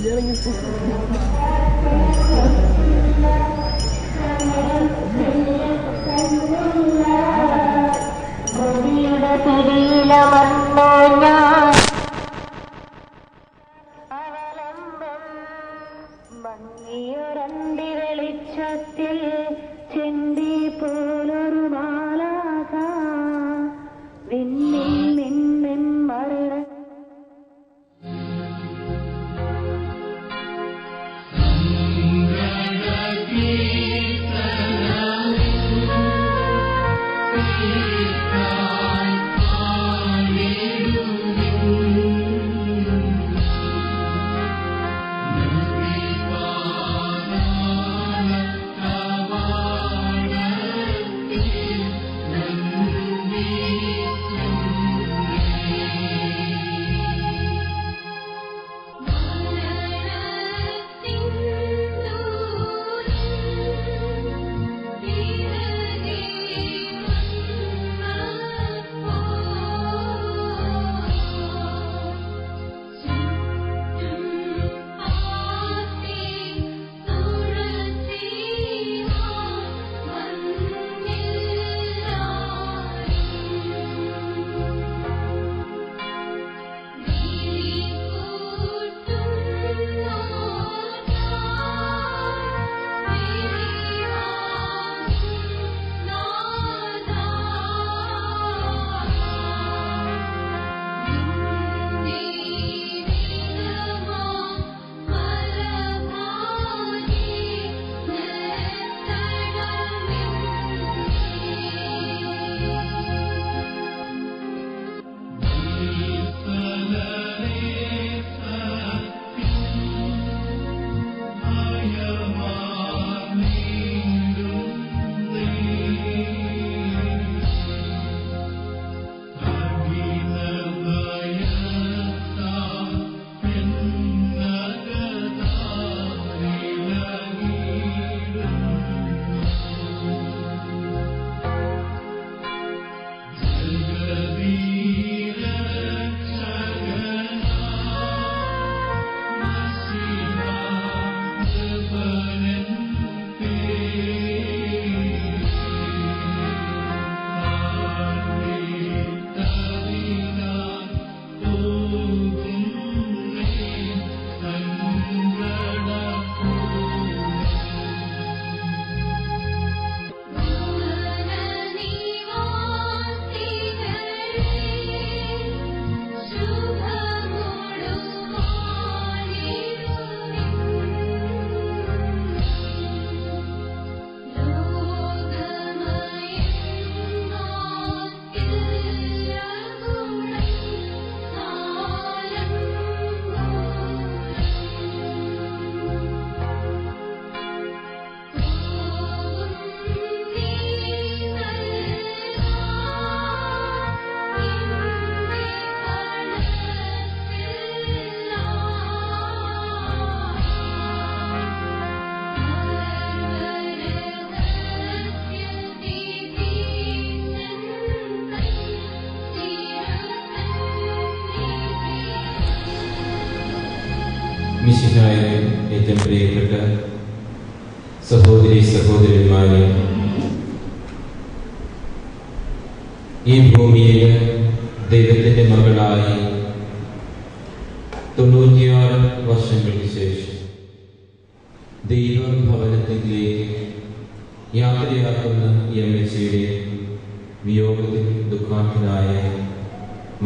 വെളിച്ചത്തിൽ ചെണ്ടി പോലൊരു മാലാഖ വിണ്ണിൽ നിന്നും മരണ മിശിഹായിലെ ഏറ്റവും പ്രിയപ്പെട്ട സഹോദരന്മാരെ, ഈ ഭൂമിയിൽ ദൈവത്തിൻ്റെ മകളായി 96 വർഷങ്ങൾക്ക് ശേഷം ദൈവഭവനത്തിലേക്ക് യാത്രയാക്കുന്ന ഈ അമ്മച്ചിയുടെ വിയോഗത്തിൽ ദുഃഖാർത്ഥനായ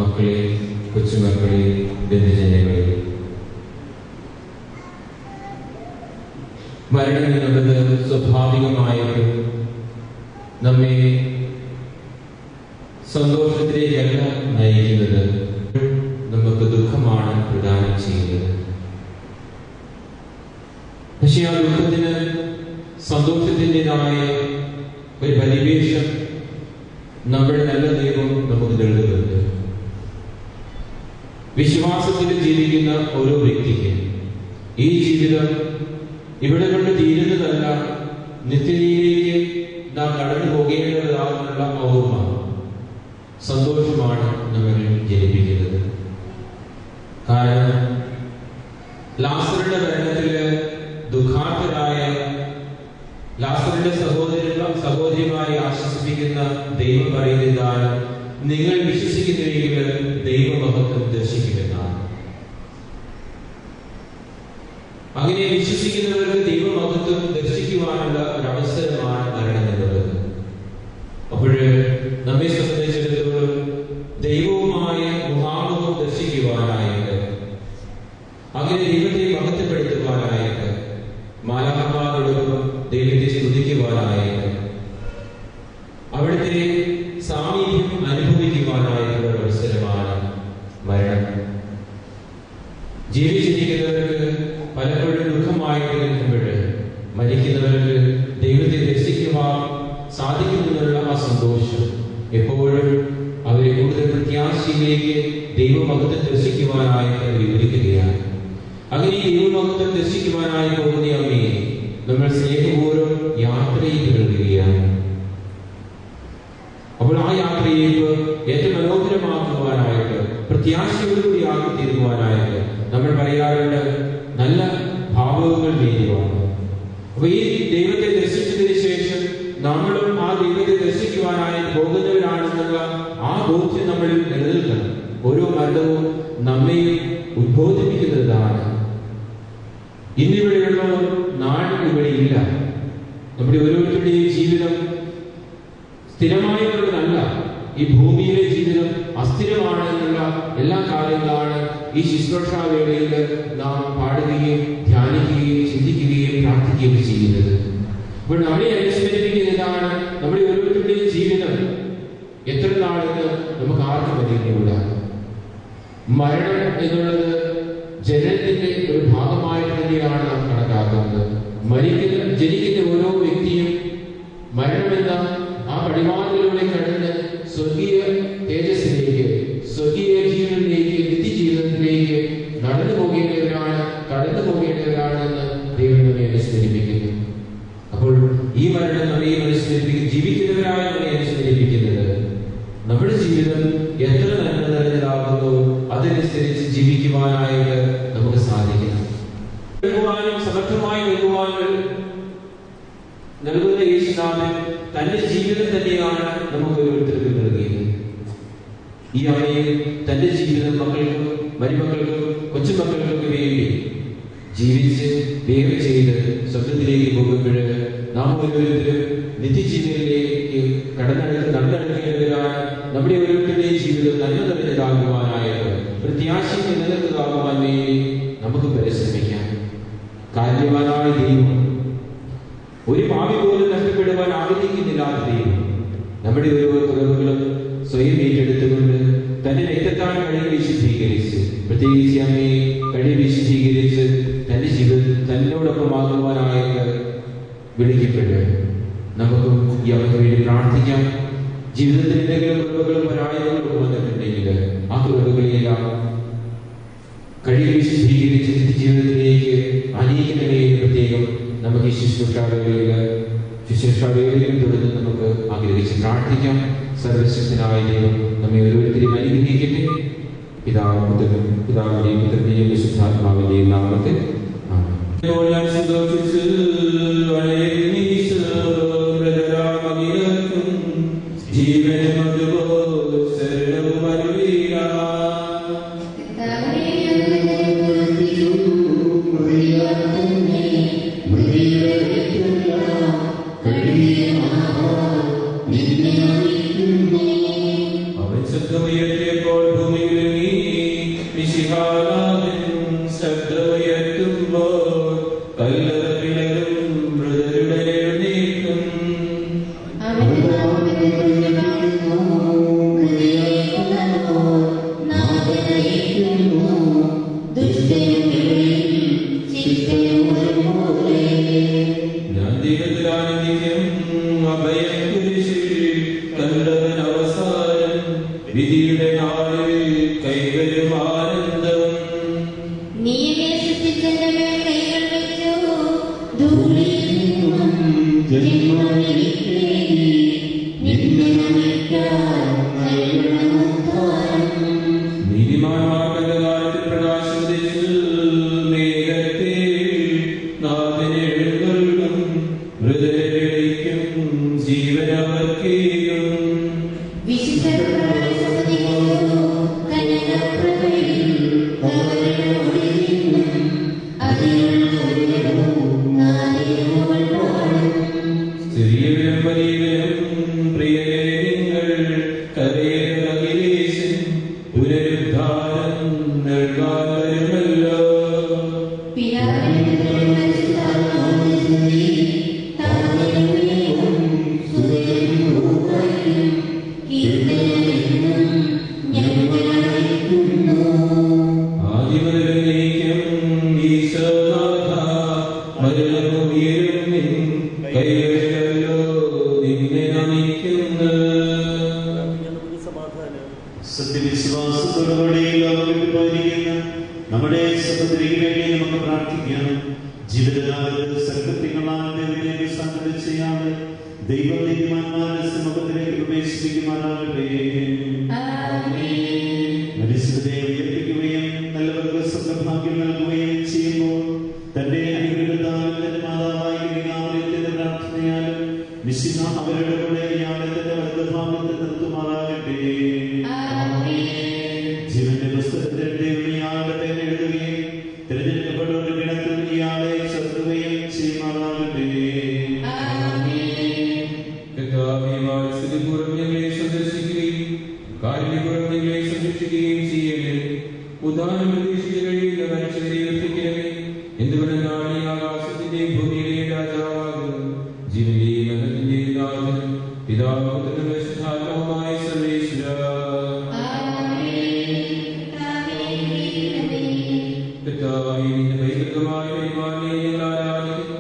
മക്കളെ, കൊച്ചുമക്കളെ, ബന്ധുജനങ്ങളെ, മരണം എന്നുള്ളത് സ്വാഭാവികമായിട്ട് നമ്മെ സന്തോഷത്തിലേക്കല്ല നയിക്കുന്നത്, നമുക്ക് ദുഃഖമാണ് പ്രദാനം ചെയ്യുന്നത്. പക്ഷെ ആ ദുഃഖത്തിന് സന്തോഷത്തിൻ്റെതായ ഒരു പരിവേഷം നമ്മുടെ നല്ല ദൈവം നമുക്ക് നൽകുന്നുണ്ട്. വിശ്വാസത്തിൽ ജീവിക്കുന്ന ഓരോ വ്യക്തിക്ക് ഈ ജീവിതം ഇവിടെ കൊണ്ട് തീരുന്നതല്ല, നിത്യതയിലേക്ക് നാം കടന്നു പോകേണ്ടതാണെന്നുള്ള ഓർമ്മ, സന്തോഷമാണ് നമ്മൾ ജനിപ്പിക്കുന്നത്. കാരണം ലാസറുടെ മരണത്തില് ദുഃഖാർത്ഥരായ ലാസറുടെ സഹോദരിമാരെ ആശ്വസിപ്പിക്കുന്ന ദൈവം പറയുന്നതാണ്, നിങ്ങൾ വിശ്വസിക്കുന്നുവെങ്കിൽ ദൈവമഹത്വം ദർശിക്കുമെന്നാണ്. അങ്ങനെ വിശ്വസിക്കുന്നവർക്ക് ദൈവമഹത്വം ദർശിക്കുവാനുള്ള ഒരു അവസരമാണ് മരണം എന്നുള്ളത്. അപ്പോഴ് നമ്മെ സംബന്ധിച്ചിടത്തോളം ദൈവവുമായ മുഖാമുഖം ദർശിക്കുവാനായിട്ട്, അങ്ങനെ ദൈവത്തെ മഹത്വപ്പെടുത്തുവാനായിട്ട്, മാലാഖമാരോടൊപ്പം ദൈവത്തെ സ്തുതിക്കുവാനായിട്ട്, അവിടുത്തെ സാമീപ്യം അനുഭവിക്കുവാനായിട്ടുള്ള ഒരു അവസരമാണ് മരണം. ജീവിച്ചിരിക്കുന്നവർക്ക് പലപ്പോഴും ദുഃഖമായിട്ട് നിൽക്കുമ്പോൾ മരിക്കുന്നവർക്ക് ദൈവത്തെ ദർശിക്കുവാൻ സാധിക്കുമെന്നുള്ള ആ സന്തോഷം എപ്പോഴും അവരെ കൂടുതൽ പ്രത്യാശയിലേക്ക് ദൈവമഹത്വം ദർശിക്കുവാനായിട്ട് അവർ ഒരുക്കുകയാണ്. അങ്ങനെ ഈ ദൈവമഹത്വം ദർശിക്കുവാനായി പോകുന്ന അമ്മയെ നമ്മൾ സ്നേഹപൂർവ്വം യാത്രയിൽ തുടരുകയാണ്. അപ്പോൾ ആ യാത്രയിലേക്ക് ഏറ്റവും മനോഹരമാക്കുവാനായിട്ട്, പ്രത്യാശയോടുകൂടി ആക്കി തീരുവാനായിട്ട് നമ്മൾ പറയാറുണ്ട്, നല്ല ഭാവങ്ങൾ നേരുവാണ്. അപ്പൊ ഈ ദൈവത്തെ ദർശിച്ചതിന് ശേഷം നമ്മളും ആ ദൈവത്തെ ദർശിക്കുവാനായി പോകുന്നവരാണെന്നുള്ള ആ ബോധ്യം നമ്മളിൽ നിലനിൽക്കണം. ഓരോ മരണവും നമ്മെ ഉദ്ബോധിപ്പിക്കുന്നതാണ്. ഇന്നിവിടെയുള്ളവർ നാട് ഇവിടെ ഇല്ല. നമ്മുടെ ഓരോരുത്തരുടെയും ജീവിതം സ്ഥിരമായിട്ടുള്ളതല്ല. ഈ ഭൂമിയിലെ ജീവിതം അസ്ഥിരമാണ് എന്നുള്ള എല്ലാ കാര്യങ്ങളാണ് ഈ ശുശ്രൂഷാവേളയിൽ നാം പാടുകയും ധ്യാനിക്കുകയും ചിന്തിക്കുകയും പ്രാർത്ഥിക്കുകയും ചെയ്യുന്നത്. അപ്പോൾ നമ്മളെ അനുസ്മരിപ്പിക്കുന്നതാണ് നമ്മുടെ ഓരോരുത്തരുടെയും ജീവിതം എത്ര നാളെന്ന് നമുക്ക് ആർക്കും അറിയുന്നില്ല. മരണം എന്നുള്ളത് ജനനത്തിന്റെ ഒരു ഭാഗമായിട്ട് തന്നെയാണ് നാം കണക്കാക്കുന്നത്. ജനിക്കുന്ന ഓരോ വ്യക്തിയും മരണമെന്ന ആ പടിവാതിലൂടെ കടന്ന് സ്വർഗീയ തേജസ്സിലേക്ക്, സ്വർഗീയ ജീവനിലേക്ക്, നിത്യജീവിതത്തിലേക്ക് കടന്നു പോകേണ്ടവരാണെന്ന് ദൈവം നമ്മെ അനുസ്മരിപ്പിക്കുന്നു. അപ്പോൾ ഈ മരണം നമ്മെ അനുസ്മരിപ്പിക്കും, ജീവിക്കുന്നവരായ നമ്മെ അനുസ്മരിപ്പിക്കുന്നത് നമ്മുടെ ജീവിതം എത്ര നന്മ നിറഞ്ഞതാകുന്നു അതനുസരിച്ച് ജീവിക്കുവാനായിട്ട് നമുക്ക് സാധിക്കണം. സമർത്ഥമായി നൽകുവാനും നൽകുന്ന യേശുനാഥൻ തന്റെ ജീവിതം തന്നെയാണ് നമുക്ക് ഓരോരുത്തർക്കും നൽകിയത്. ഈ അമ്മയെ തന്റെ ജീവിതം മക്കൾക്കും മരുമക്കൾക്കും കൊച്ചുമക്കൾക്കൊക്കെ വേണ്ടി ജീവിച്ച് വേഗം ചെയ്ത് സ്വർഗത്തിലേക്ക് പോകുമ്പോൾ നാം ഓരോരുത്തരും നിത്യജീവനിലേക്ക് നടന്നെടുക്കേണ്ടവരാണ്. നമ്മുടെ ഓരോരുത്തരുടെയും ജീവിതം നന്മ നിറഞ്ഞതാകുവാനായിട്ട്, പ്രത്യാശ നിലനിൽക്കുന്നതാകുവാൻ വേണ്ടി നമുക്ക് പരിശ്രമിക്കാം. കാരുണ്യവാനായ ദൈവം, ഒരു പാപി പോലും നഷ്ടപ്പെടുവാൻ ആഗ്രഹിക്കുന്നില്ലാത്ത ദൈവം, നമ്മുടെ ഓരോ കുറവുകളും സ്വയം ഏറ്റെടുത്തുകൊണ്ട് തന്റെ രക്തത്താൽ കഴിവ് വിശുദ്ധീകരിച്ച്, പ്രത്യേകിച്ച് അമ്മയെ കഴിവ് വിശുദ്ധീകരിച്ച് തന്റെ ജീവിതം തന്നോടൊപ്പമാകുവാനായിട്ട് വിളിക്കപ്പെട്ട് നമുക്കും ഈ അമ്മയ്ക്ക് വേണ്ടി പ്രാർത്ഥിക്കാം. ജീവിതത്തിൽ എന്തെങ്കിലും കുറവുകളും പരാജയങ്ങളും വന്നിട്ടുണ്ടെങ്കിൽ ആ കുറവുകളെല്ലാം കഴിവ് വിശുദ്ധീകരിച്ച് ജീവിതത്തിലേക്ക് അനേകമേ പ്രത്യേകം നമുക്ക് ഈ ശുശ്രൂഷാവേളയിലും തുടർന്ന് നമുക്ക് ആഗ്രഹിച്ച് പ്രാർത്ഥിക്കാം. സർവശക്തനായ ദൈവം നമ്മെ ഓരോരുത്തരെയും അനുഗ്രഹിക്കട്ടെ. പിതാവിന്റെയും പുത്രന്റെയും വിശുദ്ധാത്മാവിന്റെയും നാമത്തിൽ നീതിമാന്മാരുടെ പ്രകാശത്തിൽ ചെറിയവരും വലിയവരും പ്രിയങ്ങൾ കരയേറകിലേശൻ പുനരുദ്ധാരം നൽകാമല്ലോ. ആദിമുതലേക്കും ഈശോനാഥ മരണവും ഉയരും നിൻ കൈകളിലല്ലോ നിന്നെ നമിക്കുന്നു. സത്യവിശ്വാസത്തോടുകൂടി ലോകത്തിൽ പോയിരിക്കുന്ന നമ്മുടെ സഹോദരിക്ക് വേണ്ടി നമുക്ക് പ്രാർത്ഥിക്കാം. ജീവിതകാലത്ത് സർഗത്തിങ്ങളാൽ ദൈവത്തെ സംഘടിച്ചയാണ് ദൈവം നീതിമാന്മാരുടെ സമൂഹത്തിലേക്ക് പ്രവേശിപ്പിക്കുമാറാകട്ടെ. മനുഷ്യരെ ഉയർപ്പിക്കുകയും നല്ലവർക്ക് സ്വന്തഭാഗ്യം നൽകുകയും ചെയ്യുമ്പോൾ തന്റെ അനുഗ്രഹത്താലും തന്റെ മാതാവായ കന്യകാമറിയത്തിന്റെ പ്രാർത്ഥനയാലും മിശിഹ അവരുടെ കൂടെ ജ്ഞാനത്തിന്റെ വലതുഭാഗത്ത് നിർത്തുമാറാകട്ടെ. ജീവന്റെ പുസ്തകത്തിന്റെ ഇയാളുടെ പേര് എഴുതുകയും തിരഞ്ഞെടുക്കപ്പെട്ട ഒരു ഗണത്തിൽ ഇയാളെ ചേർക്കുകയും ചെയ്യുമാറാകട്ടെ. ഞങ്ങളെ സന്ദർശിക്കുകയും കാരുണ്യപൂർവ്വം ഞങ്ങളെ സംരക്ഷിക്കുകയും ചെയ്യണമേ. ഉദാഹരണം പ്രതീക്ഷിച്ച് കഴിയുന്ന മനുഷ്യരെ ഉയർത്തിക്കണമേ. എന്തുകൊണ്ടെന്നാൽ ഈ ആകാശത്തിന്റെയും ഭൂമിയിലെയും രാജാവാകുന്നു ജീവന്റെയും മരണത്തിന്റെയും നാഥനും പിതാവും പുത്രനും പരിശുദ്ധാത്മാവുമായ സർവേശ്വര. കർത്താവേ, നിന്റെ പൈതൃകമായ പരിപാലനയെ ഞങ്ങൾ ആരാധിക്കുന്നു.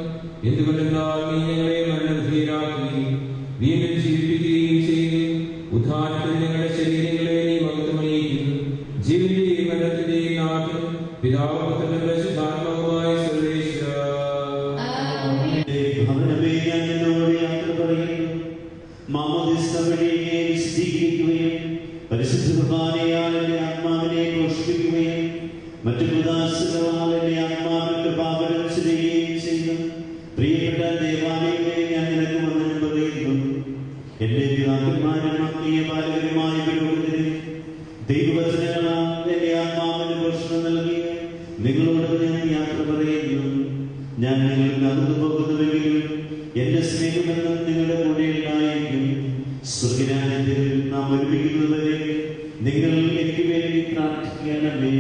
എന്തുകൊണ്ടെന്നാൽ നീ ഞങ്ങളെ മരണധീരാക്കുകയും വീണ്ടും ജീവിപ്പിക്കുകയും ചെയ്യുകയും ഉദ്ധാനത്തിൽ ഞങ്ങളുടെ ശരീരങ്ങളെ നീ മഹത്വമണിയിക്കുന്നു. ജീവന്റെയും മരണത്തിന്റെയും നാഥനും പിതാവും പുത്രനും പരിശുദ്ധാത്മാവുമായ സർവേശ്വര. മാമോദിസ വഴി വിശദീകരിക്കുകയും പരിശുദ്ധ കുർബാനയാൽ എന്റെ ആത്മാവിനെ പോഷിപ്പിക്കുകയും മറ്റു ഉദാസനങ്ങളാൽ എന്റെ ആത്മാവിന്റെ പാപനം ചെയ്യുകയും ചെയ്തു. പ്രിയപ്പെട്ട ദേവാലയമേ, ഞാൻ നിനക്ക് വന്ദനം പറയുന്നു. എന്റെ പിതാക്കന്മാരും ആത്മീയ ബാലകരുമായ പുരോഹിതരെ ദൈവവചനങ്ങളാൽ എന്റെ ആത്മാവിന് പോഷണം നൽകി നിങ്ങളോട് ഞാൻ യാത്ര പറയുന്നു. ഞാൻ നിങ്ങൾക്ക് നടന്നു പോകുന്നുവെങ്കിലും എന്റെ സ്നേഹമെന്നും നിങ്ങളുടെ കൂടെ ഉണ്ടായിരിക്കും. സ്വർഗരാജ്യത്തിൽ നാം ഒരുമിക്കുന്നവരെ നിങ്ങൾ എനിക്ക് വേണ്ടി പ്രാർത്ഥിക്കണമേ.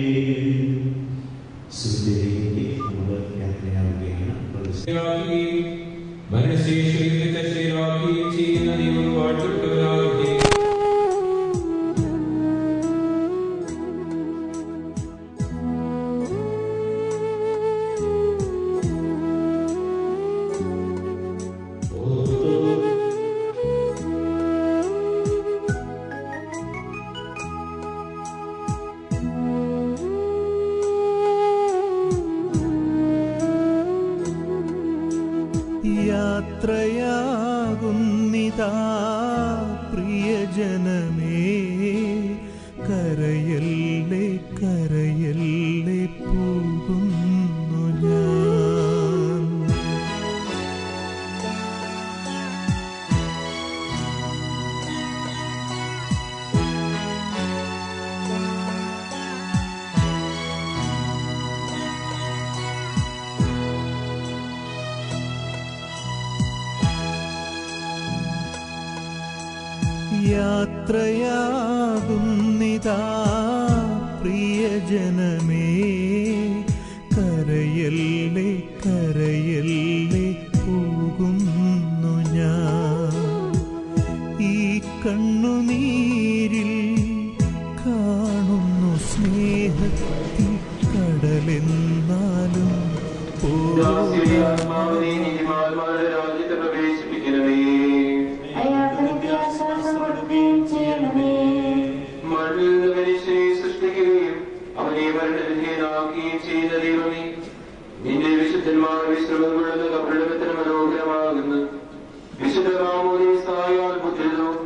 മനശേഷിയുടെ ശരീരമാക്കുകയും ചെയ്യുന്ന ദൈവം വാഴ്ത്തപ്പെട്ടവരാകട്ടെ. യാത്രയാകുന്നിതാ പ്രിയജനമേ, കരയല്ലേ കരയല്ലേ പോകുന്നു ഞാൻ. യാത്രയാകുന്നിതാ പ്രിയജനമേ, കരയല്ലേ കരയല്ലേ പോകുന്നു ഞാൻ. ഈ കണ്ണുനീരിൽ കാണുന്നു സ്നേഹത്തിൽ കടലെന്നാലും രാജ്യത്തെ പ്രവേശിപ്പിക്കണമേ. മണ്ണിൽ നിന്ന് മനുഷ്യനെ സൃഷ്ടിക്കുകയും അവനെ മരണവിധേയനാക്കുകയും ചെയ്യുന്ന ദൈവമേ, നിന്റെ വിശുദ്ധന്മാർ വിശ്രമം കൊള്ളുന്ന കബറിടത്തിന് മനോഹരമാകുന്നു. വിശുദ്ധ മാമോദീസായാൽ മുദ്രിതവും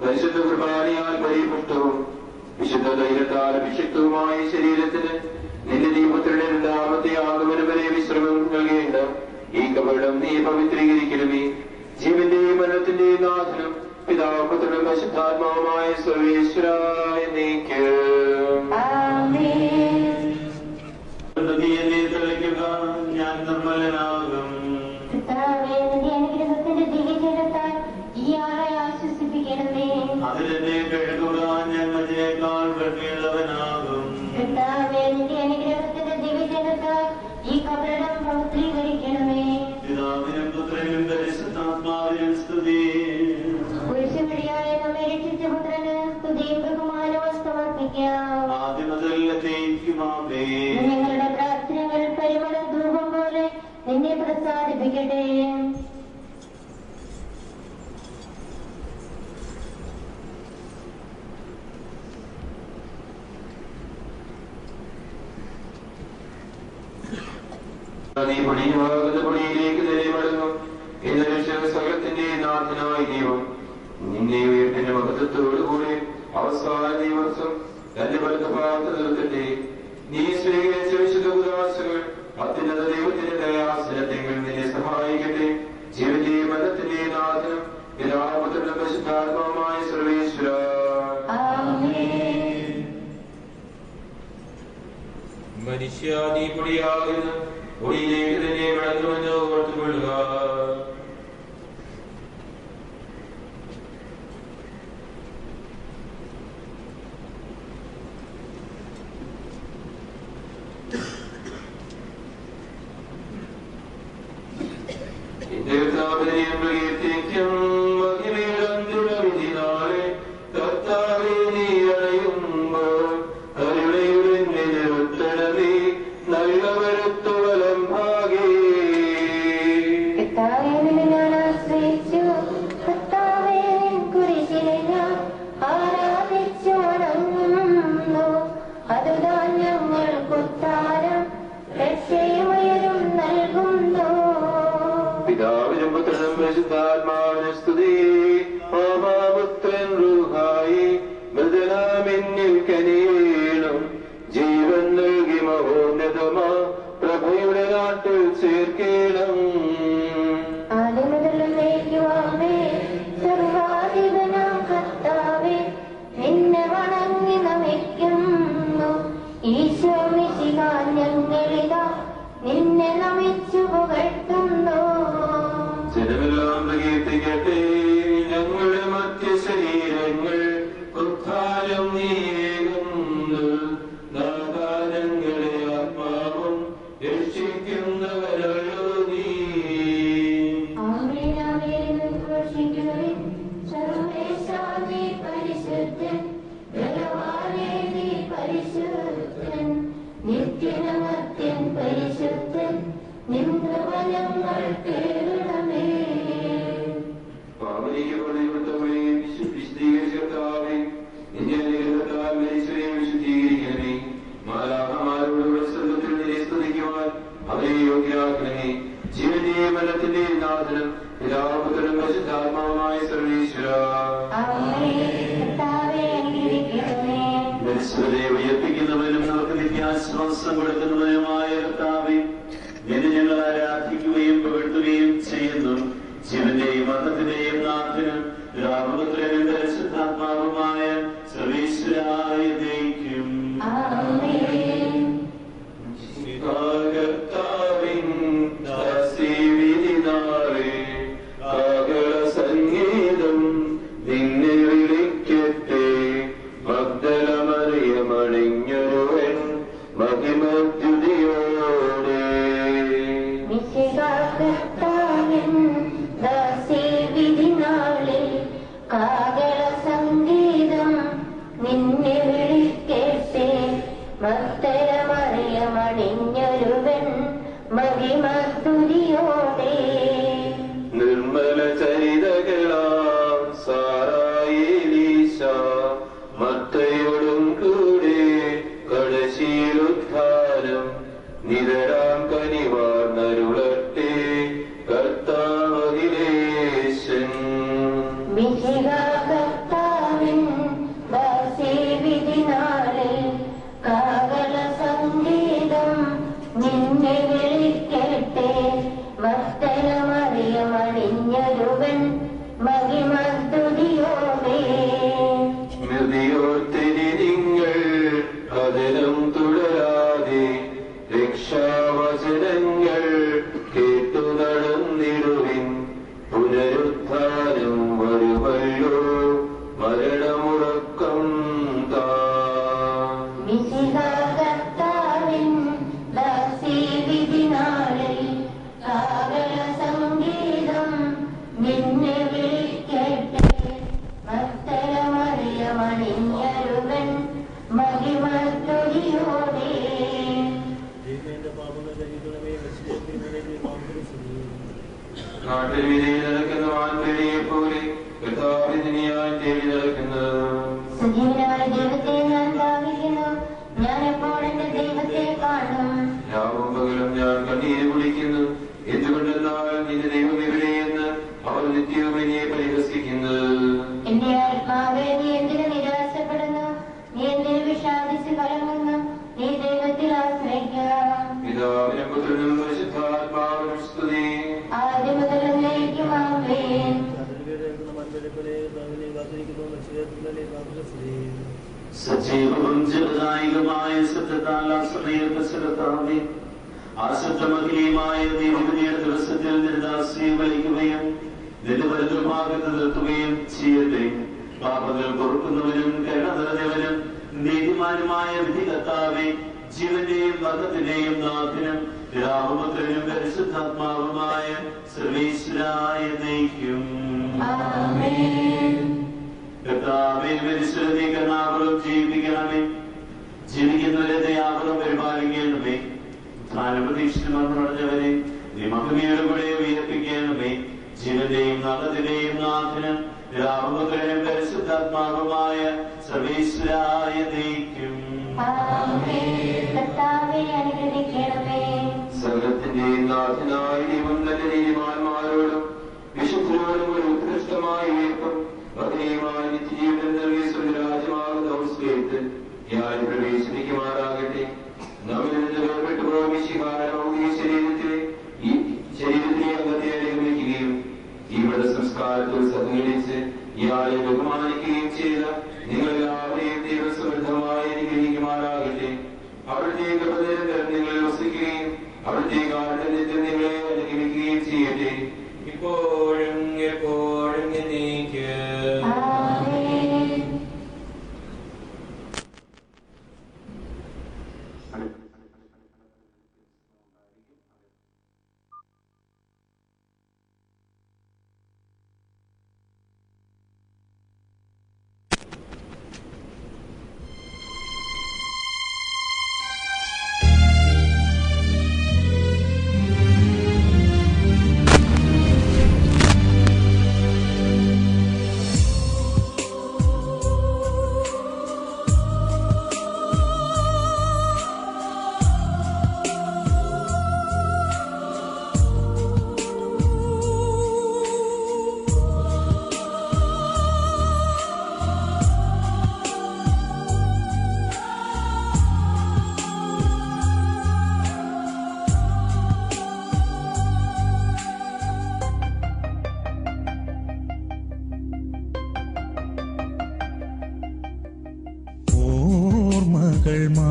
പരിശുദ്ധ കുർബാനയാൽ പരിപുഷ്ടവും വിശുദ്ധ ധൈര്യത്താൽ അഭിഷിക്തവുമായ ശരീരത്തിന് നിന്റെ ദീപുത്രന്റെ രണ്ടാമത്തെ ആഗമനം വരെ വിശ്രമം നൽകേണ്ട ഈ കബറിടം നീ പവിത്രീകരിക്കണമേ. ജീവന്റെയും മരണത്തിന്റെയും നാഥനും പിതാവും പുത്രനും പരിശുദ്ധാത്മാവുമായ സർവേശ്വരായ നീക്ക്. ഈ കബറിടം പവിത്രീകരിക്കണമേ. പിതാവിനും പുത്രനും പരിശുദ്ധാത്മാവിനും സ്തുതി. കുരിശുവഴിയായ നമ്മെ രക്ഷിച്ച പുത്രന് സ്തുതിയും ബഹുമാനവും സമർപ്പിക്കാം. ആദ്യം മുതൽ എന്നേക്കുമാമേ. ഞങ്ങളുടെ പ്രാർത്ഥനകൾ പരിമള ധൂപം പോലെ നിന്നെ പ്രസാദിപ്പിക്കട്ടെ. നീ പണിയാകുന്ന പണിയിലേക്ക് നിലമടങ്ങും എന്ന സകലത്തിന്റെ നാഥനായ ദൈവം നിന്നെ ഉയർത്തിന്റെ മഹത്വത്തോടുകൂടി അവസാന ദിവസം തന്റെ വലതുഭാഗത്ത് നിർത്തട്ടെ. നീ സ്വീകരിച്ച വിശുദ്ധ ഉദാസകൾ അത്യുന്നത ദൈവത്തിന്റെ ദയാസനത്തിൽ നിന്നെ സഹായിക്കട്ടെ. ജീവന്റെ മരണത്തിന്റെ നാഥനം പിതാപുത്രനും പരിശുദ്ധാത്മാവുമായ സർവേശ്വര. മനുഷ്യ നീ പൊടിയാകുന്ന പൊടിയിലേക്ക് തന്നെ മടങ്ങുമെന്ന് ഓർത്തുകൊള്ളുക. പ്രകീർത്തിക്കും മഹിമയിടന്തുടവിധിനാളെ കർത്താവേ നീ അണയുമ്പോൾ കരുണയുടെ നിലനിർത്തണമേ നല്ല വരുത്തുവലം ഭാഗേ. ഞാൻ ആശ്രയിച്ചു കർത്താവേ, കുരിശിനെ ഞാൻ ആരാധിച്ചു വണങ്ങുന്നു. അതുതാൻ ഞങ്ങൾക്കുത്താരം രക്ഷയുയരും നൽകുന്നു. പിതാവിനും പുത്രനും പരിശുദ്ധാത്മാവിനും സ്തുതി. പുത്രൻ റൂഹായി മൃദനാമെന്നിൽ കനിയേണം. ജീവൻ നൽകി മഹോന്നതമാ പ്രഭയുടെ നാട്ടിൽ ചേർക്കേണം. ആദിമുതലേക്കുവാമേ സർവാധിപനാം കർത്താവേ, നിന്നെ വണങ്ങി നമിക്കുന്നു. ഈശോ മിശിഹാ, ഞങ്ങളിതാ നിന്നെ നമിച്ചു പുകഴ്ത്തുന്നു. ജനമെല്ലാം പ്രകീർത്തിക്കട്ടെ ഞങ്ങളുടെ മധ്യ ശരീരങ്ങൾ ഉദ്ധാരം നീയേകുന്നു. നാദാനങ്ങളെ ആത്മാവും രക്ഷിക്കുന്നവരല്ലോ നീ. ആമേൻ ആമേൻ ഘോഷിക്കുവിൻ. സർവേശാ നീ പരിശുദ്ധൻ, ബലവാനേ നീ പരിശുദ്ധൻ, നിത്യനമർത്യൻ പരിശുദ്ധൻ, നിന്ദ്രവനങ്ങൾ കേൾക്കണമേ. വിശുദ്ധീകരിച്ചാവേ നിന്നെ വിശുദ്ധീകരിക്കണമേ. മാലാഹമാരോട് സ്വർഗ്ഗത്തിൽ നിന്നെ സ്തുതിക്കുവാൻ അവരെ യോഗ്യരാക്കണമേ. ജീവന്റെയും മരണത്തിന്റെയും നാഥനും പിതാപുത്രനും പരിശുദ്ധാത്മാവുമായ സർവേശ്വര. മനുഷ്യരെ ഉയർപ്പിക്കുന്നവനും നമുക്ക് നിത്യാശ്വാസം കൊടുക്കുന്നവനുമായ കർത്താവേ, നിന്നെ ഞങ്ങൾ ആരാധിക്കുകയും പുകഴ്ത്തുകയും ചെയ്യുന്നു. ജീവന്റെയും മരണത്തിന്റെയും നാഥനും പിതാപുത്രനും പരിശുദ്ധാത്മാവുമായ സർവേശ്വരായ ദൈവം. കർത്താവിൻ ദാസീവിധിനാളെ കാഹള സംഗീതം നിന്നെ വിളിക്കട്ടെ. മഗ്ദലമറിയമണിഞ്ഞൊരുവൻ മഹിമദ്യുതിയോടെ. കാഹള സംഗീതം നിന്നെ വിളിക്കട്ടെ. മഗ്ദലമറിയമണിഞ്ഞൊരുവൻ മഹിമസ്തുതിയോടെ. നിർമ്മല ചരിതകളാം സാറായേലീശ മത്തയോടും കൂടെ കടശീലുദ്ധാരം നിതരാം കനിവാർന്നരുളട്ടെ കർത്താവഹിലേശൻ. കർത്താവിൻ ദാസീവിധിനാളിൽ കാഹള സംഗീതം നിന്നെ വിളിക്കട്ടെ. മഗ്ദലമറിയമണിഞ്ഞൊരുവൻ മഹിമസ്തുതിയോടെ. സ്മൃതിയോർത്തിനി നിങ്ങൾ കഥനം തുടരാതെ രക്ഷാവചനങ്ങൾ കേട്ടു നടന്നിടുവിൻ. പുനരുത്ഥാനം വരുമല്ലോ മരണമുറക്കം താൻ. കർത്താവിൻ ദാസീവിധി നാട്ടിൽ വിധയിൽ നടക്കുന്ന വാൻപേടിയെ പോലെ കർത്താവിനെ ഞാൻ തേടി നടക്കുന്നത്. സജീവനായ ദൈവത്തെ ഞാൻ ഭാവിക്കുന്നു, ഞാൻ എപ്പോൾ എന്റെ ദൈവത്തെ കാണും. രാവും പകലും ഞാൻ കണ്ണീര് കുടിക്കുന്നു. എന്തുകൊണ്ടെന്നാൽ നിന്റെ ദൈവം എവിടെയെന്ന് അവർ നിത്യവും എന്നെ പരിഹസിക്കുന്നു. എന്റെ ആത്മാവെ, നീ എന്തിനു നിരാശപ്പെടുന്നു? നീ എന്തിനു വിഷാദിച്ച് കലങ്ങുന്നു? നീ ദൈവത്തിൽ ആശ്രയിക്കുക. പിതാവിനും പുത്രനും പരിശുദ്ധാത്മാവിനും സ്തുതി. ആദ്യം മുതൽ എന്നേക്കും ആമേൻ. സജീവവും ജനനായകമായ ശബ്ദത്താൽ സമയത്താവേ ആശബ്ദമഹിലയുമായ ദൈവവിധിയുടെ ദിവസത്തിൽ നിർദാസിയെ വലിക്കുകയും നിന്റെ വലുതുമാകത്ത് നിർത്തുകയും ചെയ്യട്ടെ. പാപങ്ങൾ പൊറുക്കുന്നവനും കരുണ നിറഞ്ഞവനും നീതിമാനുമായ വിധി കർത്താവേ, ജീവന്റെയും മരണത്തിന്റെയും നാഥനും പിതാവുപുത്രനും പരിശുദ്ധാത്മാവുമായ സർവീശ്വരായ നയിക്കും. കർത്താവേ, പരിശുദ്ധ കരുണാപുരം ജീവിപ്പിക്കണമേ. ജീവിക്കുന്നവരെ ദയാപുരം പരിപാലിക്കണമേ. പ്രതീക്ഷിതമറിഞ്ഞവരെ നീ മഹിമയുടെ കൂടെ ഉയർപ്പിക്കണമേ. ജീവന്റെയും നഗത്തിന്റെയും നാഥനും പിതാവുപുത്രനും പരിശുദ്ധാത്മാവുമായ സർവീശ്വരായ നയിക്കും. സർവത്തിന്റെയും നാഥനായ ദൈവം നല്ല നീതിമാന്മാരോടും വിശുദ്ധരോടും ഒരു ഉത്കൃഷ്ടമായ ഉയർപ്പും ഭദ്രയുമായ നിത്യജീവൻ നൽകിയ സ്വരാജ്യമാകുന്ന അവസ്ഥയത്തിൽ ഞാൻ പ്രവേശിപ്പിക്കുമാറാകട്ടെ. നമ്മിൽ നിന്ന് വേർപെട്ടു ഭൗമിക ശരീരത്തിലെ അംഗത്തെ അനുഗമിക്കുകയും ഇവിടെ സംസ്കാരത്തിൽ സഹകരിച്ച് ഇയാളെ ബഹുമാനിക്കുകയും ചെയ്ത നിങ്ങളെല്ലാവരെയും ദൈവം സമൃദ്ധമായി അനുഗ്രഹിക്കുമാറാകട്ടെ. അവിടുത്തെ കൃപനിരന്തരം നിങ്ങളിൽ വസിക്കുകയും അവിടുത്തെ കാരുണ്യത്തിൽ നിങ്ങളെ അനുഗ്രഹിക്കുകയും ചെയ്യട്ടെ, ഇപ്പോഴും എപ്പോഴും എന്നേക്കും.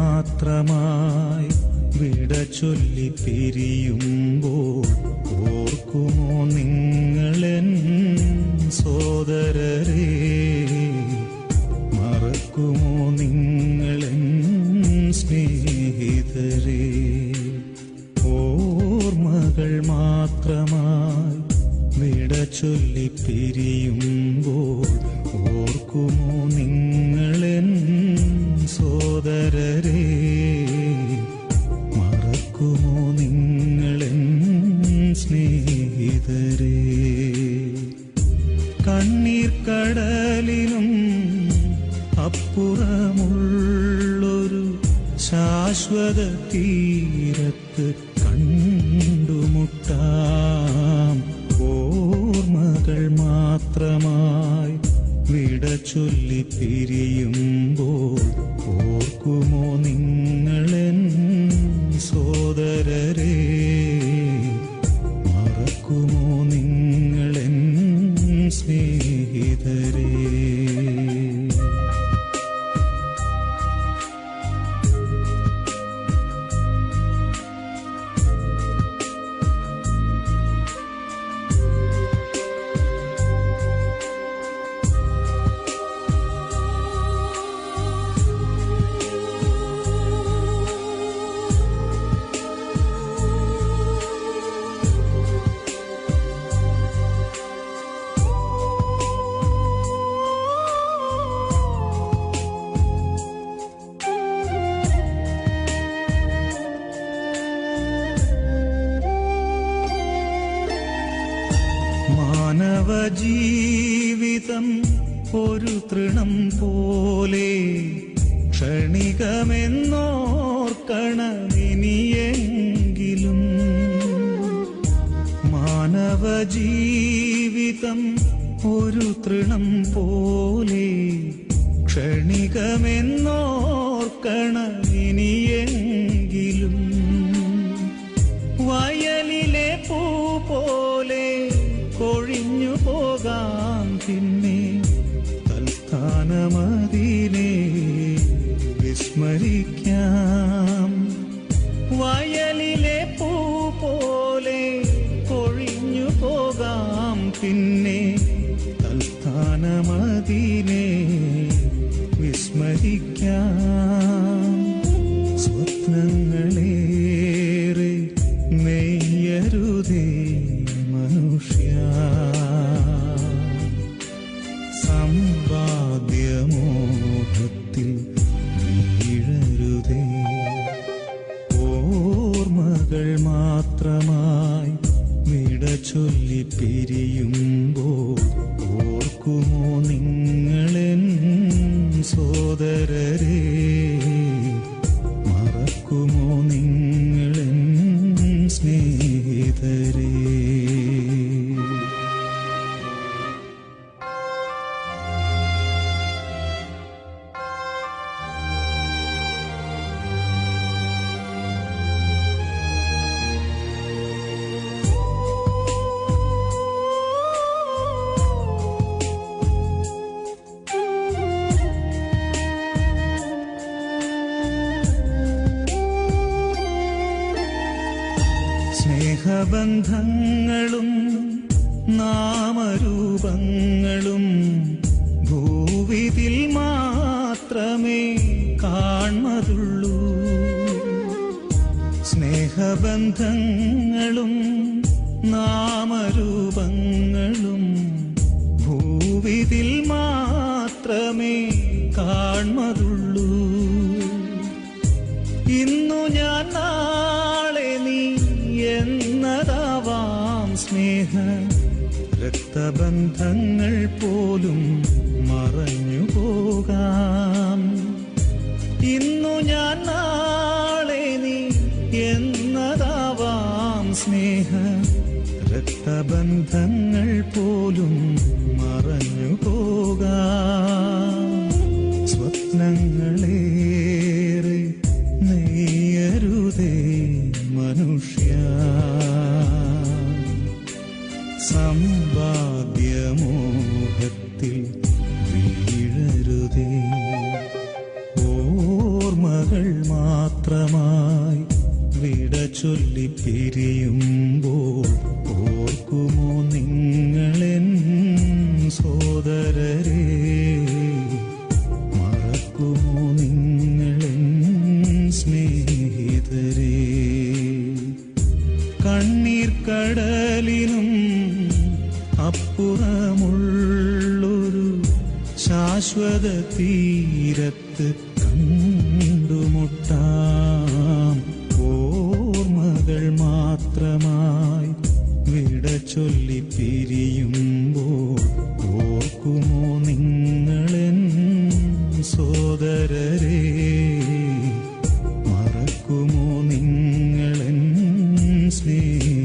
മാത്രമായി വിട ചൊല്ലി പിരിയുമ്പോൾ ഓർക്കുമോ നിങ്ങളെൻ സോദരരെ? മറക്കുമോ നിങ്ങളെൻ സ്നേഹിതരെ? ഓർമ്മകൾ മാത്രമായി വിട ചൊല്ലി പിരിയുമ്പോൾ ഓർക്കുമോ നിങ്ങളെൻ സോദരരെ? മറക്കുമോ നിങ്ങളെൻ സ്നേഹിതരെ? കണ്ണീർ കടലിനും അപ്പുറമുള്ളൊരു ശാശ്വത തീരത്ത് കണ്ടുമുട്ടാം. ഓർമ്മകൾ മാത്രമായി വിട ചൊല്ലി പിരിയുമ്പോൾ ഓർക്കുമോ നിങ്ങളെൻ സോദരരെ? മറക്കുമോ നിങ്ങളെൻ സ്നേഹിതരെ? മാനവജീവിതം ഒരു തൃണം പോലെ ക്ഷണികമെന്നോർക്കണമിനിയെങ്കിലും. മാനവജീവിതം ഒരു തൃണം പോലെ ക്ഷണികമെന്നോർക്കണമിനിയെങ്കിലും. വയലിലെ പൂ പോലെ കൊഴിഞ്ഞു പോകാം പിന്നെ തൽസ്ഥാനമതിനെ വിസ്മരിക്കാം. വയലിലെ പൂ പോലെ കൊഴിഞ്ഞു പോകാം പിന്നെ തൽസ്ഥാനമതിനെ വിസ്മരിക്കാം. സ്വപ്നങ്ങളേറെ നെയ്യരുതേ മനുഷ്യ, സമ്പാദ്യമോഹത്തിൽ വീഴരുതേ. ഓർമ്മകൾ മാത്രമായി വിട ചൊല്ലി പിരിയുമ്പോൾ ഓർക്കുമോ നിങ്ങളെൻ സോദരരെ? മറക്കുമോ നിങ്ങളെൻ സ്നേഹിതരെ? സ്നേഹബന്ധങ്ങളും നാമരൂപങ്ങളും ഭൂവിതിൽ മാത്രമേ കാൺമതുള്ളൂ. സ്നേഹബന്ധങ്ങളും നാമരൂപങ്ങളും ഭൂവിതിൽ മാത്രമേ കാൺമതുള്ളൂ. ഇന്നു ഞാൻ നാളെ നീ എന്നതാവാം സ്നേഹ രക്തബന്ധങ്ങൾ പോലും മറഞ്ഞു പോകാം. ഇന്നു ഞാൻ നാളെ നീ എന്നതാവാം സ്നേഹ രക്തബന്ധങ്ങൾ പോലും മറഞ്ഞു പോകാം. സ്വപ്നങ്ങളേറെ നെയ്യരുതേ മനുഷ്യ, സമ്പാദ്യമോഹത്തിൽ വീഴരുതേ. ഓർമ്മകൾ മാത്രമായി വിട ചൊല്ലി പിരിയുമ്പോൾ ഓർക്കുമോ നിങ്ങളെൻ സോദരരെ? മറക്കുമോ നിങ്ങളെൻ സ്നേഹിതരെ? കണ്ണീർ കടലിനും അപ്പുറമുള്ളൊരു ശാശ്വത തീരത്ത് കണ്ടുമുട്ടാം. ഓർമ്മകൾ മാത്രമായി വിട ചൊല്ലി പിരിയുമ്പോൾ ഓർക്കുമോ നിങ്ങളെൻ സോദരരെ? മറക്കുമോ നിങ്ങളെൻ സ്നേഹിതരെ?